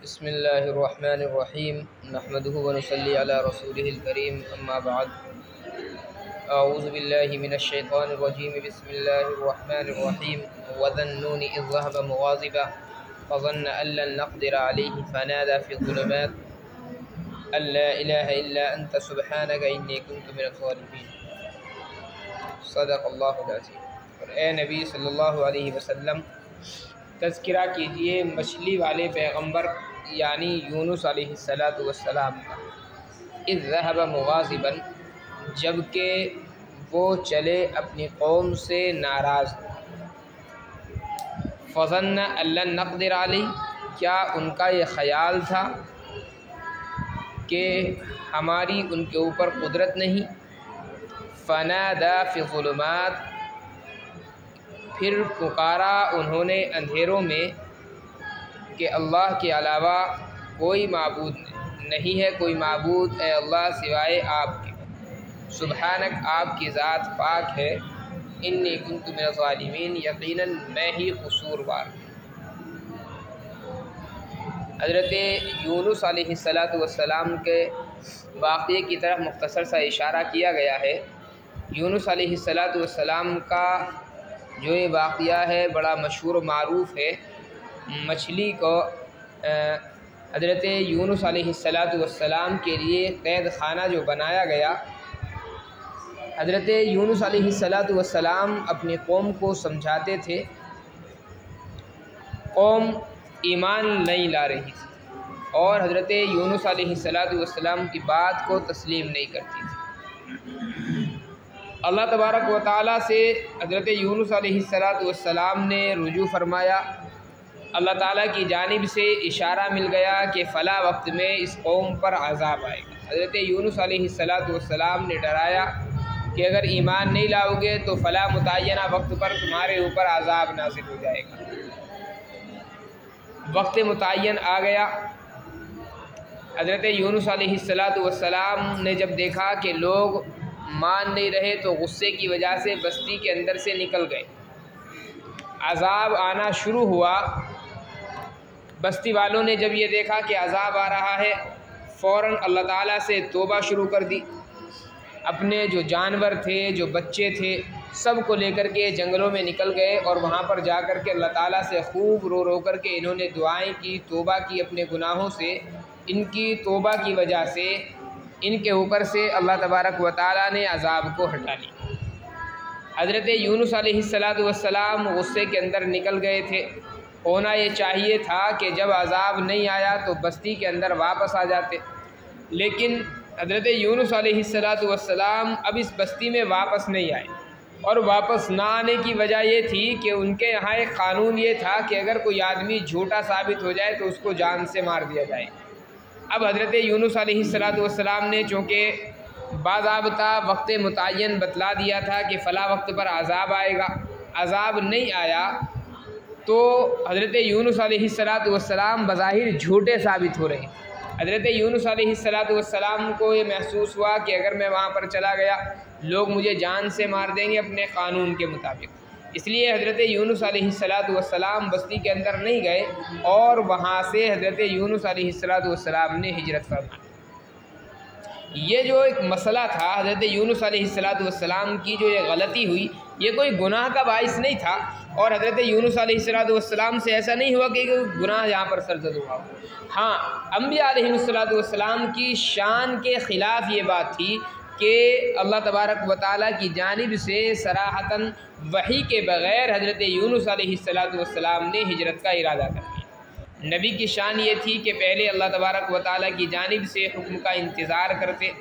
बिस्मिल्लाहिर्रहमानिर्रहीम नहमदुहु व नुसल्ली अला रसूलिहिल करीम अम्मा बाद अऊज़ु बिल्लाहि मिनश शैतानिर रजीम बिस्मिल्लाहिर्रहमानिर्रहीम वज़न्नूनि इज़ ज़हब मुग़ाज़िबा फ़ज़न्न अन लन नक़दिर अलैहि फ़नादा फ़ी ज़ुलुमात अल्ला इलाहा इल्ला अंत सुब्हानका इन्नी कुन्तु मिनज़ ज़ालिमीन। सदक़ल्लाहुल अज़ीम। और ए नबी सल्लल्लाहु अलैहि वसल्लम, तज़किरा कीजिए मछली वाले पैगंबर यानी यूनुस अलैहिस्सलातु वस्सलाम का। इज़ ज़हब मुग़ाज़िबन, जबकि वो चले अपनी कौम से नाराज़। फ़ज़न्न अन लन नक़दिर अलैहि, क्या उनका ये ख़याल था कि हमारी उनके ऊपर कुदरत नहीं। फ़नादा फ़ी ज़ुलुमात, फिर पुकारा उन्होंने अंधेरों में कि अल्लाह के अलावा कोई माबूद नहीं है, कोई माबूद है अल्लाह सिवाय आपके। सुबहानक, आपकी ज़ात पाक है। इन्नी कुन्तु मिनज़ ज़ालिमीन, यकीनन मैं ही कसूरवार। हज़रत यूनुस अलैहिस्सलातु वस्सलाम के वाक़ये की तरफ मुख्तसर सा इशारा किया गया है। यूनुस अलैहिस्सलातु वस्सलाम का जो ये वाक़या है बड़ा मशहूर मारूफ़ है। मछली को हज़रत यूनुस अलैहिस्सलातु वस्सलाम के लिए क़ैद खाना जो बनाया गया, हज़रत यूनुस अलैहिस्सलातु वस्सलाम अपनी कौम को समझाते थे। कौम ईमान नहीं ला रही थी और हज़रत यूनुस अलैहिस्सलातु वस्सलाम की बात को तस्लीम नहीं करती थी। अल्लाह तबारक व तआला से हज़रत यूनुस अलैहिस्सलातु वस्सलाम ने रुजू फरमाया। अल्लाह ताला की जानिब से इशारा मिल गया कि फ़ला वक्त में इस कौम पर अज़ाब आएगा। हज़रत यूनुस अलैहिस्सलातु वस्सलाम ने डराया कि अगर ईमान नहीं लाओगे तो फ़ला मुतय्यना वक्त पर तुम्हारे ऊपर अज़ाब नाज़िल हो जाएगा। वक्त मुतय्यन आ गया। हज़रत यूनुस अलैहिस्सलातु वस्सलाम ने जब देखा कि लोग मान नहीं रहे तो गुस्से की वजह से बस्ती के अंदर से निकल गए। अज़ाब आना शुरू हुआ। बस्ती वालों ने जब ये देखा कि अज़ाब आ रहा है, फ़ौरन अल्लाह ताला से तौबा शुरू कर दी। अपने जो जानवर थे, जो बच्चे थे, सब को लेकर के जंगलों में निकल गए और वहाँ पर जा कर के अल्लाह ताला से खूब रो रो कर के इन्होंने दुआएं की, तौबा की अपने गुनाहों से। इनकी तौबा की वजह से इनके ऊपर से अल्लाह तबारक व तआला ने अज़ाब को हटा लिया। हज़रत यूनुस अलैहिस्सलातु वस्सलाम गुस्से के अंदर निकल गए थे। होना ये चाहिए था कि जब अज़ाब नहीं आया तो बस्ती के अंदर वापस आ जाते, लेकिन हज़रत यूनुस अलैहिस्सलातु वस्सलाम अब इस बस्ती में वापस नहीं आए। और वापस ना आने की वजह ये थी कि उनके यहाँ एक क़ानून ये था कि अगर कोई आदमी झूठा साबित हो जाए तो उसको जान से मार दिया जाए। अब हज़रत यूनुस अलैहिस्सलातु वस्सलाम ने चूँकि बाज़ाब्ता वक्त मुतय्यन बतला दिया था कि फ़ला वक्त पर अज़ाब आएगा, अज़ाब नहीं आया तो हज़रत यूनुस अलैहिस्सलातु वस्सलाम बज़ाहिर झूठे साबित हो रहे। हज़रत यूनुस अलैहिस्सलातु वस्सलाम को ये महसूस हुआ कि अगर मैं वहाँ पर चला गया लोग मुझे जान से मार देंगे अपने क़ानून के मुताबिक। इसलिए हज़रत यूनुस अलैहिस्सलातु वस्सलाम बस्ती के अंदर नहीं गए और वहाँ से हज़रत यूनुस अलैहिस्सलातु वस्सलाम ने हिजरत फरमाई। ये जो एक मसला था हज़रत यूनुस अलैहिस्सलातु वस्सलाम की, जो ये गलती हुई, ये कोई गुनाह का बाइस नहीं था। और हज़रत यूनुस अलैहिस्सलातु वस्सलाम से ऐसा नहीं हुआ कि गुनाह यहाँ पर सरजद हुआ। हाँ, अंबिया अलैहिस्सलातु वस्सलाम की शान के ख़िलाफ़ ये बात थी कि अल्लाह तबारक व तआला की जानिब से सराहतन वही के बग़ैर हज़रत यूनुस अलैहिस्सलातु वस्सलाम ने हिजरत का इरादा कर लिया। नबी की शान ये थी कि पहले अल्लाह तबारक व तआला की जानिब से हुक्म का इंतज़ार करते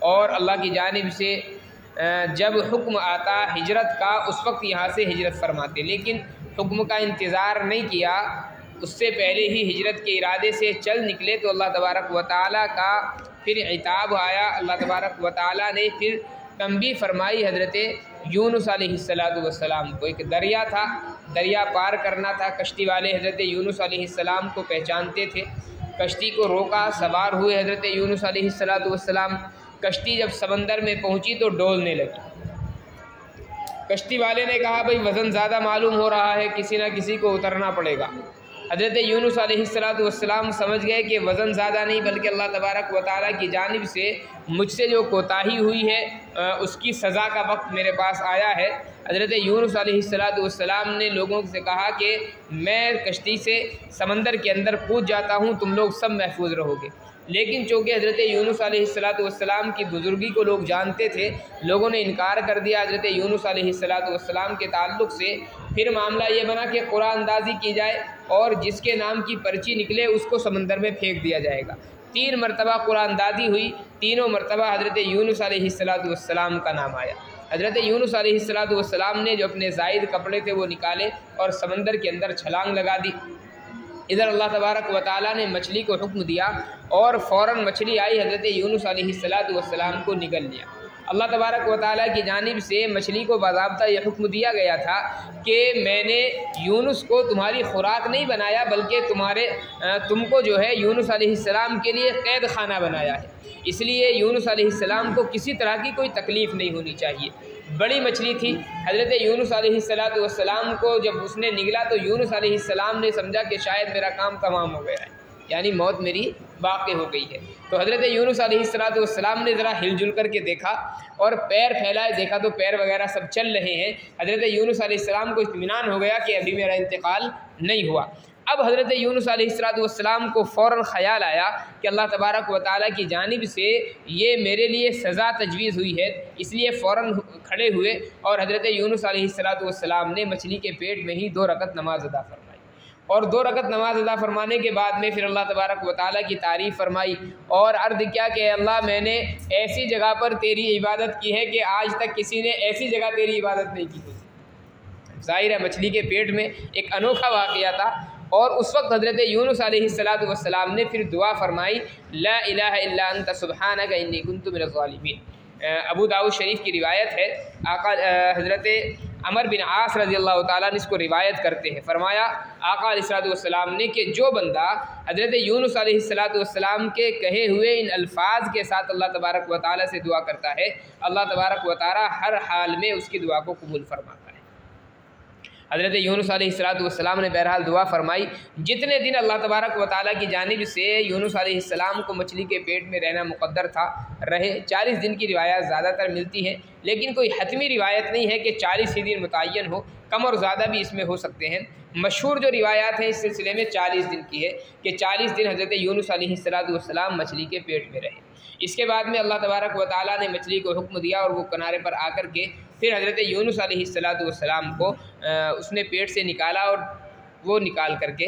और अल्लाह की जानिब से जब हुक्म आता हिजरत का उस वक्त यहाँ से हिजरत फरमाते। लेकिन हुक्म का इंतज़ार नहीं किया, उससे पहले ही हिजरत के इरादे से चल निकले तो अल्लाह तबारक व तआला का फिर इताब आया। अल्लाह तबारक व तआला ने फिर तंबीह फरमाई हज़रत यूनुस अलैहिस्सलातु वस्सलाम को। एक दरिया था, दरिया पार करना था। कश्ती वाले हज़रत यूनुस अलैहिस्सलाम को पहचानते थे। कश्ती को रोका, सवार हुए हज़रत यूनुस अलैहिस्सलातु वस्सलाम। कश्ती जब समंदर में पहुँची तो डोलने लगी। कश्ती वाले ने कहा भाई वज़न ज़्यादा मालूम हो रहा है, किसी न किसी को उतरना पड़ेगा। हज़रत यूनुस अलैहिस्सलाम समझ गए कि वज़न ज़्यादा नहीं बल्कि अल्लाह तबारक व तआला की जानिब से मुझसे जो कोताही हुई है उसकी सज़ा का वक्त मेरे पास आया है। हज़रत यूनुस अलैहिस्सलाम ने लोगों से कहा कि मैं कश्ती से समंदर के अंदर कूद जाता हूँ, तुम लोग सब महफूज रहोगे। लेकिन चूँकि हज़रत यूनुस अलैहिस्सलाम की बुज़ुर्गी को लोग जानते थे, लोगों ने इनकार कर दिया हज़रत यूनुस अलैहिस्सलाम के ताल्लुक़ से। फिर मामला ये बना कि कुरान अंदाज़ी की जाए और जिसके नाम की पर्ची निकले उसको समंदर में फेंक दिया जाएगा। 3 मरतबा कुरान अंदाज़ी हुई, तीनों मरतबा हज़रत यूनुस अलैहिस्सलाम का नाम आया। हज़रत यूनुस अलैहिस्सलाम ने जो अपने ज़ायद कपड़े थे वो निकाले और समंदर के अंदर छलांग लगा दी। इधर अल्लाह तबारक व तआला ने मछली को हुक्म दिया और फ़ौरन मछली आई, हज़रत यूनुस अलैहिस्सलाम को निगल लिया। अल्लाह तबारक व तआला की जानिब से मछली को बाज़ाब्ता यह हुक्म दिया गया था कि मैंने यूनुस को तुम्हारी खुराक नहीं बनाया बल्कि तुमको जो है यूनुस अलैहिस्सलाम के लिए कैद खाना बनाया है। इसलिए यूनुस अलैहिस्सलाम को किसी तरह की कोई तकलीफ़ नहीं होनी चाहिए। बड़ी मछली थी। हज़रत यूनुस अलैहिस्सलाम को जब उसने निगला तो यूनुस अलैहिस्सलाम ने समझा कि शायद मेरा काम तमाम हो गया है, यानी मौत मेरी वाक़ई हो गई है। तो हज़रत यूनुस अलैहिस्सलाम ने ज़रा हिलजुल करके देखा और पैर फैलाए, देखा तो पैर वगैरह सब चल रहे हैं। हज़रत यूनुस अलैहिस्सलाम को इत्मीनान हो गया कि अभी मेरा इंतकाल नहीं हुआ। अब हज़रत यूनुस अलैहिस्सलाम को फ़ौरन ख़याल आया कि अल्लाह तबारक व तआला की जानिब से ये मेरे लिए सज़ा तजवीज़ हुई है, इसलिए फ़ौरन खड़े हुए और हज़रत यूनुस अलैहिस्सलाम ने मछली के पेट में ही 2 रकत नमाज अदा फरमाई। और 2 रकत नमाज अदा फरमाने के बाद में फिर अल्लाह तबारक व तआला की तारीफ़ फरमाई और अर्ज़ किया कि अल्लाह मैंने ऐसी जगह पर तेरी इबादत की है कि आज तक किसी ने ऐसी जगह तेरी इबादत नहीं की थी। ज़ाहिर है मछली के पेट में एक अनोखा वाक़या था। और उस वक्त हज़रत यूनुस अलैहिस्सलाम ने फिर दुआ फरमाई, ला इलाहा इल्ला अंत सुब्हानक इन्नी कुन्तु मिनज़ ज़ालिमीन। अबू दाऊद शरीफ की रिवायत है, आका हज़रत अमर बिन आस रज़ी अल्लाह तआला ने इसको रिवायत करते हैं। फरमाया आका अलैहिस्सलाम ने कि जो बंदा हज़रत यूनुस अलैहिस्सलाम के कहे हुए इन अल्फाज के साथ अल्लाह तबारक व तआला से दुआ करता है, अल्लाह तबारक व तआला हर हाल में उसकी दुआ को कबूल फरमाता है। हज़रत यूनुस अलैहिस्सलाम ने बहरहाल दुआ फरमाई। जितने दिन अल्लाह तबारक व तआला की जानिब से यूनुस अलैहिस्सलाम को मछली के पेट में रहना मुक़द्दर था, रहे। 40 दिन की रिवायत ज़्यादातर मिलती है, लेकिन कोई हतमी रिवायत नहीं है कि 40 ही दिन मुतय्यन हो, कम और ज़्यादा भी इसमें हो सकते हैं। मशहूर जो रिवायात हैं इस सिलसिले में 40 दिन की है कि 40 दिन हज़रत यूनुस अलैहिस्सलाम मछली के पेट में रहे। इसके बाद में अल्लाह तबारक व तआला ने मछली को हुक्म दिया और वो किनारे पर आकर के फिर हज़रत यूनुस अलैहिस्सलाम को उसने पेट से निकाला और वो निकाल करके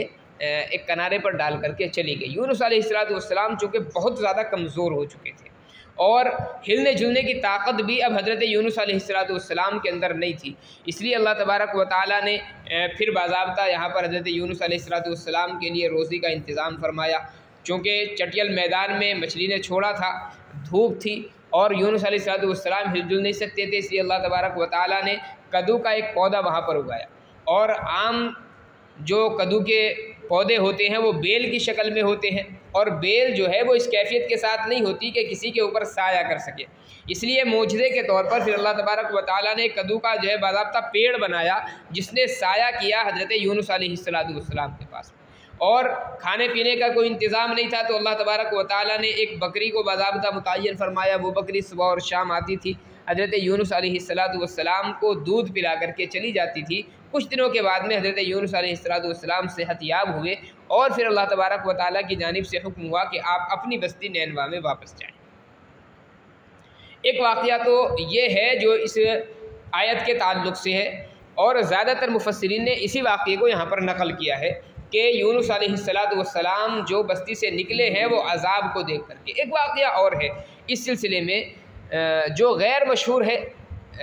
एक किनारे पर डाल करके चली गई। यूनुस अलैहिस्सलाम चूँकि बहुत ज़्यादा कमज़ोर हो चुके थे और हिलने जुलने की ताकत भी अब हज़रत यूनुस अलैहिस्सलाम के अंदर नहीं थी। इसलिए अल्लाह तबारक व तआला ने फिर बाज़ाब्ता यहाँ पर हज़रत यूनुस अलैहिस्सलाम के लिए रोज़ी का इंतज़ाम फरमाया। चूँकि चटियल मैदान में मछली ने छोड़ा था, धूप थी और यूनुस अलैहिस्सलाम हिलजुल नहीं सकते थे, इसलिए अल्लाह तबारक व तआला ने कद्दू का एक पौधा वहाँ पर उगाया। और आम जो कद्दू के पौधे होते हैं वो बेल की शक्ल में होते हैं और बेल जो है वो इस कैफियत के साथ नहीं होती कि किसी के ऊपर साया कर सके। इसलिए मोजज़े के तौर पर फिर अल्लाह तबारक व तआला ने कद्दू का जो है बाज़ाब्ता पेड़ बनाया जिसने साया किया हज़रत यूनुस अलैहिस्सलाम के पास। और खाने पीने का कोई इंतज़ाम नहीं था तो अल्लाह तबारक व तआला ने एक बकरी को बाज़ाब्ता मुतय्यन फरमाया। वो बकरी सुबह और शाम आती थी, हज़रत यूनुस अलैहिस्सलाम को दूध पिला करके चली जाती थी। कुछ दिनों के बाद में हज़रत यूनुस अलैहिस्सलाम सेहतयाब हुए और फिर अल्लाह तबारक व तआला की जानिब से हुक्म हुआ कि आप अपनी बस्ती नैनवा में वापस जाएँ। एक वाक़या तो ये है जो इस आयत के ताल्लुक़ से है और ज़्यादातर मुफस्सिरीन ने इसी वाक़े को यहाँ पर नकल किया है कि यूनुस अलैहिस्सलाम जो बस्ती से निकले हैं वो अज़ाब को देख करके। एक वाक़या और है इस सिलसिले में जो गैर मशहूर है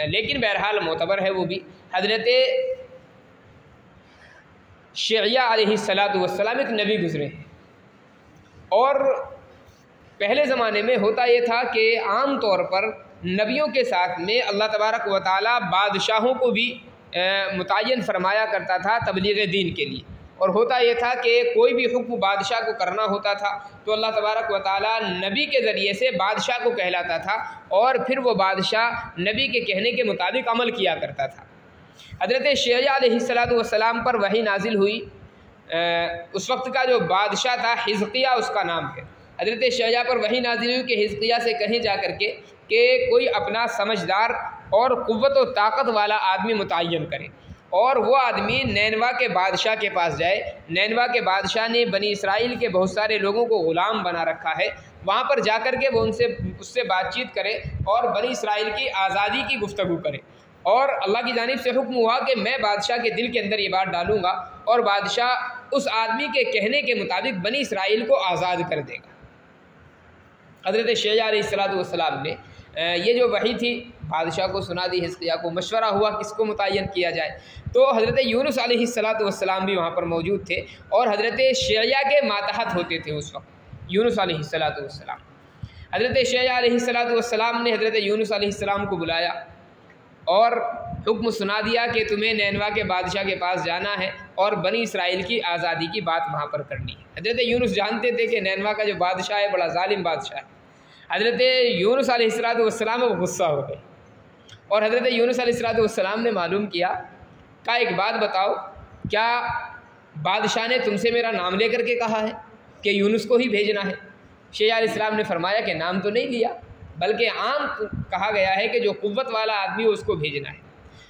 लेकिन बहरहाल मोतबर है, वो भी हज़रत शिया अलैहिस्सलाम एक नबी गुज़रे और पहले ज़माने में होता ये था कि आम तौर पर नबियों के साथ में अल्लाह तबारक व तआला बादशाहों को भी मुतय्यन फरमाया करता था तबलीग दीन के लिए। और होता यह था कि कोई भी हुक्म बादशाह को करना होता था तो अल्लाह तबारक व तआला नबी के ज़रिए से बादशाह को कहलाता था और फिर वो बादशाह नबी के कहने के मुताबिक अमल किया करता था। हज़रत शिया अलैहिस्सलाम पर वही नाजिल हुई उस वक्त का जो बादशाह था हिजकिया उसका नाम है। हज़रत शहजा पर वही नाज़िल हुई कि हिजकिया से कहीं जा कर के कि कोई अपना समझदार और क़ुव्वत और ताकत वाला आदमी मुतय्यन करे और वो आदमी नैनवा के बादशाह के पास जाए। नैनवा के बादशाह ने बनी इसराइल के बहुत सारे लोगों को ग़ुलाम बना रखा है, वहाँ पर जा कर के वो उससे बातचीत करे और बनी इसराइल की आज़ादी की गुफ्तगू करे। और अल्लाह की जानिब से हुक्म हुआ कि मैं बादशाह के दिल के अंदर ये बात डालूँगा और बादशाह उस आदमी के कहने के मुताबिक बनी इसराइल को आज़ाद कर देगा। हज़रत शहजा अलैहिस्सलाम ने ये जो वही थी बादशाह को सुना दी। हिजकिया को मशवरा हुआ किसको मुतय्यन किया जाए, तो हज़रत यूनुस अलैहिस्सलाम भी वहाँ पर मौजूद थे और हज़रत शहजा के मातहत होते थे उस वक्त यूनुस अलैहिस्सलाम। हज़रत शहजा अलैहिस्सलाम ने हज़रत यूनुस अलैहिस्सलाम को बुलाया और हुक्म सुना दिया कि तुम्हें नैनवा के बादशाह के पास जाना है और बनी इसराइल की आज़ादी की बात वहाँ पर करनी है। हज़रत यूनुस जानते थे कि नैनवा का जो बादशाह है बड़ा जालिम बादशाह है। हज़रत यूनुस अलैहिस्सलाम वो गुस्सा हो गए और हज़रत यूनुस अलैहिस्सलाम ने मालूम किया का एक बात बताओ, क्या बादशाह ने तुमसे मेरा नाम लेकर के कहा है कि यूनुस को ही भेजना है? शहजा अलैहिस्सलाम ने फरमाया कि नाम तो नहीं लिया, बल्कि आम कहा गया है कि जो क़ुव्वत वाला आदमी हो उसको भेजना है।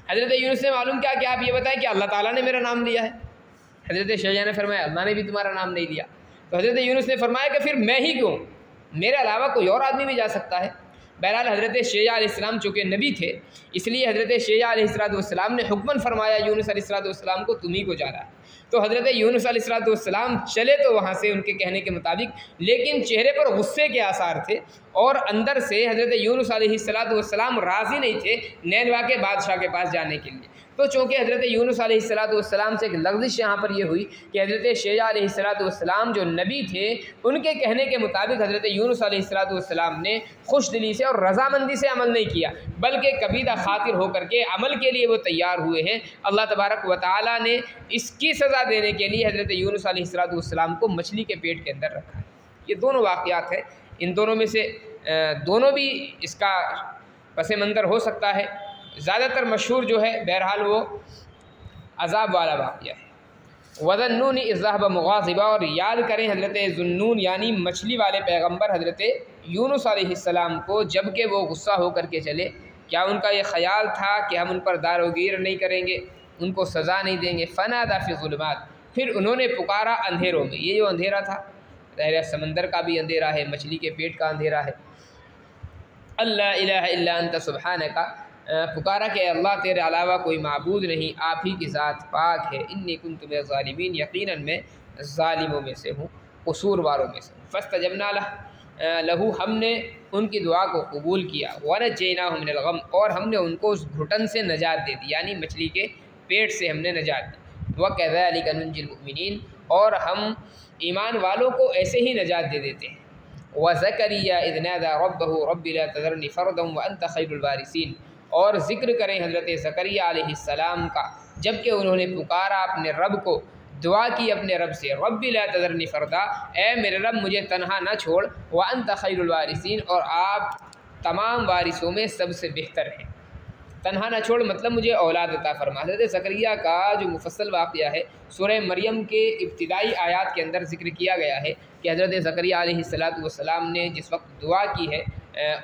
हज़रत यूनुस ने मालूम किया कि आप ये बताएं कि अल्लाह ताला ने मेरा नाम लिया है। हज़रत शहजा ने फरमाया अल्लाह ने भी तुम्हारा नाम नहीं लिया। तो हज़रत यूनुस ने फरमाया कि फिर मैं ही क्यों, मेरे अलावा कोई और आदमी भी जा सकता है। बहरहाल हज़रत शहजा अलैहिस्सलाम चूँकि नबी थे इसलिए हज़रत शहजा अलैहिस्सलाम ने हुक्मन फरमाया यूनुस अलैहिस्सलाम को तुम ही को जाना है। तो हज़रत यूनुस अलैहिस्सलाम चले तो वहाँ से उनके कहने के मुताबिक, लेकिन चेहरे पर गुस्से के आसार थे और अंदर से हज़रत यूनुस अलैहिस्सलाम राज़ी नहीं थे नैनवा के बादशाह के पास जाने के लिए। तो चूँकि हज़रत यूनुस अलैहिस्सलाम से एक लग़ज़िश यहाँ पर यह हुई कि हज़रत शहजा अलैहिस्सलाम जो नबी थे उनके कहने के मुताबिक हज़रत यूनुस अलैहिस्सलाम ने खुश दिली से और रज़ामंदी से अमल नहीं किया, बल्कि कबीदा खातिर होकर के अमल के लिए वो तैयार हुए हैं। अल्लाह तबारक व तआला ने इसकी सज़ा देने के लिए हज़रत यूनुस अलैहिस्सलाम को मछली के पेट के अंदर रखा है। ये दोनों वाक़यात हैं, इन दोनों में से दोनों भी इसका पस मंज़र हो सकता है। ज़्यादातर मशहूर जो है बहरहाल वो अज़ाब वाला वाक़या है। वज़न्नून इज़ ज़हब मुग़ाज़िबा, और याद करें हज़रत ज़ुन्नून यानी मछली वाले पैगम्बर हज़रत यूनुस अलैहिस्सलाम को जबकि वो गुस्सा होकर के चले, क्या उनका ये ख़याल था कि हम उन पर दारोगीर नहीं करेंगे, उनको सज़ा नहीं देंगे। फ़नादा फ़ी ज़ुलुमात, फिर उन्होंने पुकारा अंधेरों में। ये जो अंधेरा था ज़ाहिर है समंदर का भी अंधेरा है, मछली के पेट का अंधेरा है। अल्ला इलाहा इल्ला अंत सुब्हानका, पुकारा कि अल्लाह तेरे अलावा कोई माबूद नहीं, आप ही की ज़ात पाक है। इन्नी कुन्तु मिनज़ ज़ालिमीन, यकीनन मैं ज़ालिमों में से हूँ, कसूरवारों में से हूँ। फ़स्तजबना लहू, हमने उनकी दुआ को कबूल किया। वनज्जयनाहु मिनल गम, और हमने उनको उस घुटन से नजात दे दी, यानी मछली के पेट से हमने नजात दी। वकज़ालिका नुंजिल मुमिनीन, और हम ईमान वालों को ऐसे ही नजात दे देते हैं। वज़करिया इज़ नादा रब्बहु रब्बि ला तज़रनी फ़रदन व अंत खैरुल वारिसीन, और ज़िक्र करें हज़रत ज़करिया अलैहिस्सलाम का जबकि उन्होंने पुकारा अपने रब को, दुआ की अपने रब से, रब्बि ला तज़रनी फ़रदा, ए मेरे रब मुझे तन्हा न छोड़, व अंत खैरुल वारिसीन, और आप तमाम वारिसों में सबसे बेहतर हैं। तन्हा न छोड़ मतलब मुझे औलाद अता फरमा। हज़रत ज़करिया का जो मुफस्सल वाक़या है सूरह मरियम के इब्तिदाई आयात के अंदर ज़िक्र किया गया है कि हज़रत ज़करिया अलैहिस्सलाम ने जिस वक्त दुआ की है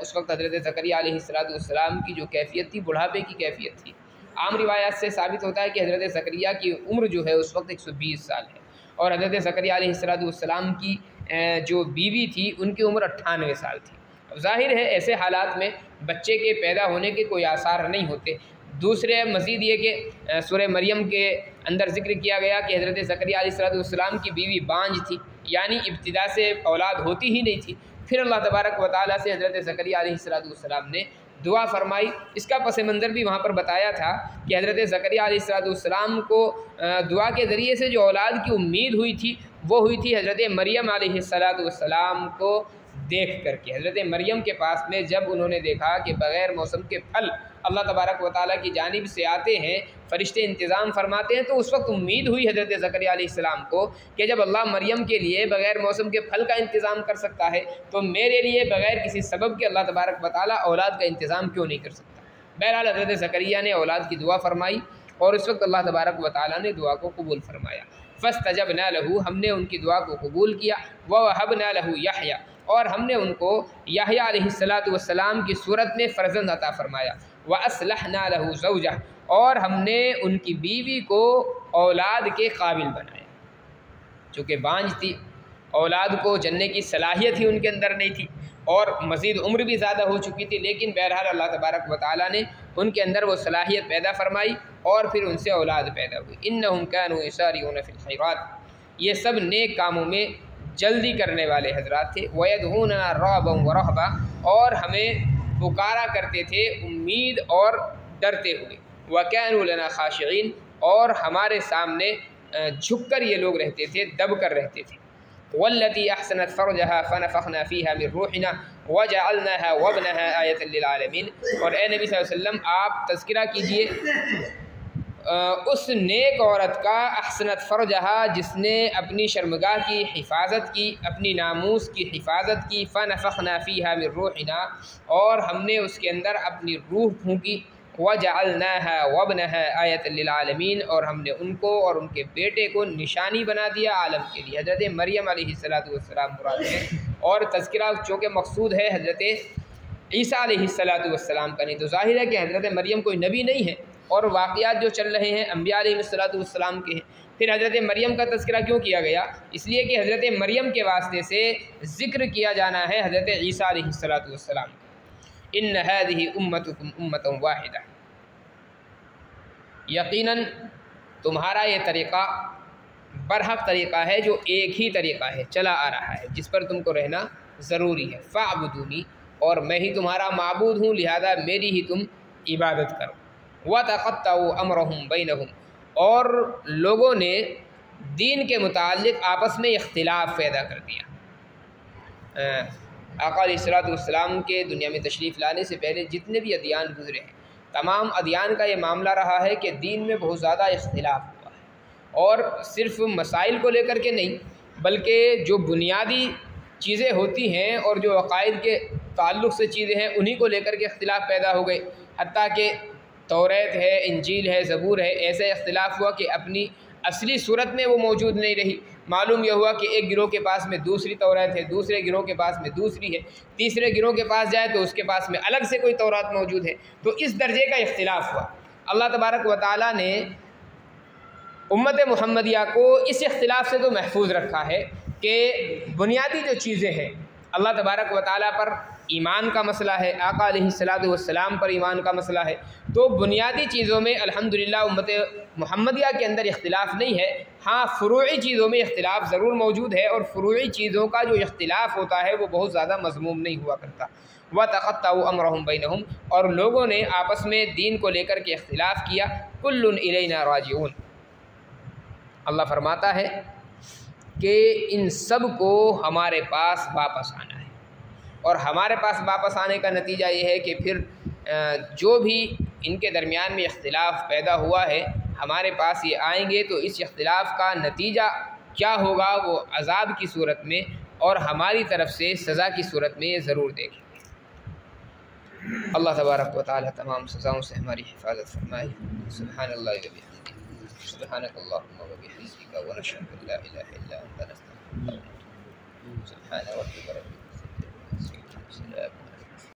उस वक्त हज़रत ज़करिया अलैहिस्सलाम की जो कैफ़ियत थी बुढ़ापे की कैफ़ियत थी। आम रिवायात से साबित होता है कि हज़रत ज़करिया की उम्र जो है उस वक्त 120 साल है और हज़रत ज़करिया अलैहिस्सलाम की जो बीवी थी उनकी उम्र 98 साल थी। अब ज़ाहिर है ऐसे हालात में बच्चे के पैदा होने के कोई आसार नहीं होते। दूसरे मज़ीद ये कि सूरह मरियम के अंदर ज़िक्र किया गया कि हज़रत ज़करिया अलैहिस्सलाम की बीवी बांझ थी, यानी इब्तिदा से औलाद होती ही नहीं थी। फिर अल्लाह तबारक व तआला से हज़रत ज़करिया अलैहिस्सलाम ने दुआ फरमाई। इसका पस मंज़र भी वहाँ पर बताया था कि हज़रत ज़करिया अलैहिस्सलाम को दुआ के ज़रिए से जो औलाद की उम्मीद हुई थी वो हुई थी हज़रत मरियम अलैहिस्सलाम को देख करके। हज़रत मरियम के पास में जब उन्होंने देखा कि बग़ैर मौसम के फल अल्लाह तबारक व तआला की जानिब से आते हैं, फ़रिश्ते इंतज़ाम फरमाते हैं, तो उस वक्त उम्मीद हुई हज़रत ज़करिया अलैहिस्सलाम को कि जब अल्लाह मरियम के लिए बग़ैर मौसम के फल का इंतज़ाम कर सकता है तो मेरे लिए बग़ैर किसी सबब के अल्लाह तबारक व तआला औलाद का इंतज़ाम क्यों नहीं कर सकता। बहरहाल हज़रत ज़करिया ने औलाद की दुआ फरमाई और उस वक्त अल्लाह तबारक व तआला ने दुआ को कबूल फरमाया। फस्तजबना लहू, हमने उनकी दुआ को कबूल किया। ववहबना लहू यहया, और हमने उनको यहया अलैहिस्सलातु वस्सलाम की सूरत में फ़र्जंद अता फ़रमाया। व असलहना लहू ज़ौजा, और हमने उनकी बीवी को औलाद के काबिल बनाया। चूँकि बांझ थी, औलाद को जन्ने की सलाहियत ही उनके अंदर नहीं थी और मज़ीद उम्र भी ज़्यादा हो चुकी थी, लेकिन बहरहाल अल्लाह तबारक व तआला ने उनके अंदर वो सलाहियत पैदा फरमाई और फिर उनसे औलाद पैदा हुई। इन्नहुम कानू युसारिऊन फिल खैरात, ये सब नेक कामों में जल्दी करने वाले हजरात थे। वयदऊनना रग़बन व रहबा, और हमें पुकारा करते थे उम्मीद और डरते हुए। व कानू लना खाशिईन, और हमारे सामने झुककर ये लोग रहते थे, दब कर रहते थे। वल्लती अहसनत फ़रजहा फ़नफ़ख़ना फ़ीहा मिन रूहिना वजअलनाहा वब्नहा आयतन लिल आलमीन। और ए नबी सल्लल्लाहु अलैहि वसल्लम, आप तज़किरा कीजिए उस नेक औरत का, अहसनत फ़रजहा, जिसने अपनी शर्मगाह की हिफाजत की, अपनी नामूस की हिफाजत की। फ़नफ़ख़ना फ़ीहा मिन रूहिना, और हमने उसके अंदर अपनी रूह फूँकी। वजअलनाहा वब्नहा आयतन लिल आलमीन, और हमने उनको और उनके बेटे को निशानी बना दिया आलम के लिए। हज़रत मरियम अलैहिस्सलातु वस्सलाम मुराद है, और तज़किरा चूँकि मकसूद है हज़रत ईसा अलैहिस्सलातु वस्सलाम का, नहीं तो ज़ाहिर है कि हज़रत मरियम कोई नबी नहीं है और वाक़ियात जो चल रहे हैं अम्बिया अलैहिस्सलातु वस्सलाम के हैं। फिर हज़रत मरियम का तज़किरा क्यों किया गया? इसलिए कि हज़रत मरियम के वास्ते से ज़िक्र किया जाना है हज़रत ईसा अलैहिस्सलातु वस्सलाम। इन्न हाज़िही उम्मतुकुम उम्मतन वाहिदा, यकीनन तुम्हारा ये तरीक़ा बरहक तरीक़ा है, जो एक ही तरीक़ा है, चला आ रहा है, जिस पर तुमको रहना ज़रूरी है। फ़अबुदूनी, और मैं ही तुम्हारा माबूद हूँ, लिहाजा मेरी ही तुम इबादत करो। व तक़त्तऊ अमरहुम बैनहुम, और लोगों ने दीन के मुताल्लिक़ आपस में इख्तिलाफ़ पैदा कर दिया। आका अलैहिस्सलातु वस्सलाम के दुनिया में तशरीफ़ लाने से पहले जितने भी अदियान गुज़रे हैं, तमाम अदियान का ये मामला रहा है कि दीन में बहुत ज़्यादा इख्तिलाफ़ हुआ है, और सिर्फ़ मसाइल को लेकर के नहीं, बल्कि जो बुनियादी चीज़ें होती हैं और जो अक़ाइद के ताल्लुक़ से चीज़ें हैं, उन्हीं को लेकर के इख्तिलाफ़ पैदा हो गए। हत्ता कि तौरात है, इंजील है, ज़बूर है, ऐसे इख्तिलाफ़ हुआ कि अपनी असली सूरत में वो मौजूद नहीं रही। मालूम यह हुआ कि एक गिरोह के पास में दूसरी तौरात है, दूसरे गिरोह के पास में दूसरी है, तीसरे गिरोह के पास जाए तो उसके पास में अलग से कोई तौरात मौजूद है। तो इस दर्जे का इख्तिलाफ़ हुआ। अल्लाह तबारक व तआला ने उम्मत मुहम्मदिया को इस इख्तिलाफ़ से तो महफूज रखा है कि बुनियादी जो चीज़ें हैं, अल्लाह तबारक व तआला पर ईमान का मसला है, आका अलैहिस्सलातु वस्सलाम पर ईमान का मसला है, तो बुनियादी चीज़ों में अल्हम्दुलिल्लाह उम्मत मुहम्मदिया के अंदर इख्तिलाफ़ नहीं है। हाँ, फ़ुरूई चीज़ों में इख्तिलाफ़ ज़रूर मौजूद है, और फ़ुरूई चीज़ों का जो इख्तिलाफ़ होता है वो बहुत ज़्यादा मज़मूम नहीं हुआ करता। व तक़त्तऊ अमरहुम बैनहुम, और लोगों ने आपस में दीन को लेकर के इख्तिलाफ़ किया। कुल्लुन इलैना राजिऊन, अल्लाह फरमाता है कि इन सब को हमारे पास वापस आना है, और हमारे पास वापस आने का नतीजा ये है कि फिर जो भी इनके दरमियान में इख्तिलाफ़ पैदा हुआ है, हमारे पास ये आएंगे तो इस इख्तिलाफ़ का नतीजा क्या होगा वो अज़ाब की सूरत में और हमारी तरफ से सज़ा की सूरत में ये ज़रूर देखेंगे। अल्लाह तबारक व तआला तमाम सज़ाओं से हमारी हिफाजत फरमाए। सुब्हानल्लाहि व बिहम्दिही, सुब्हानकल्लाहुम्मा व बिहम्दिका, व नशहदु अन ला इलाहा इल्ला अंता, नस्तगफिरुका व नतूबु इलैक। सुब्हान रब्बिका रब्बिल इज़्ज़ति अम्मा यसिफून, व सलाmun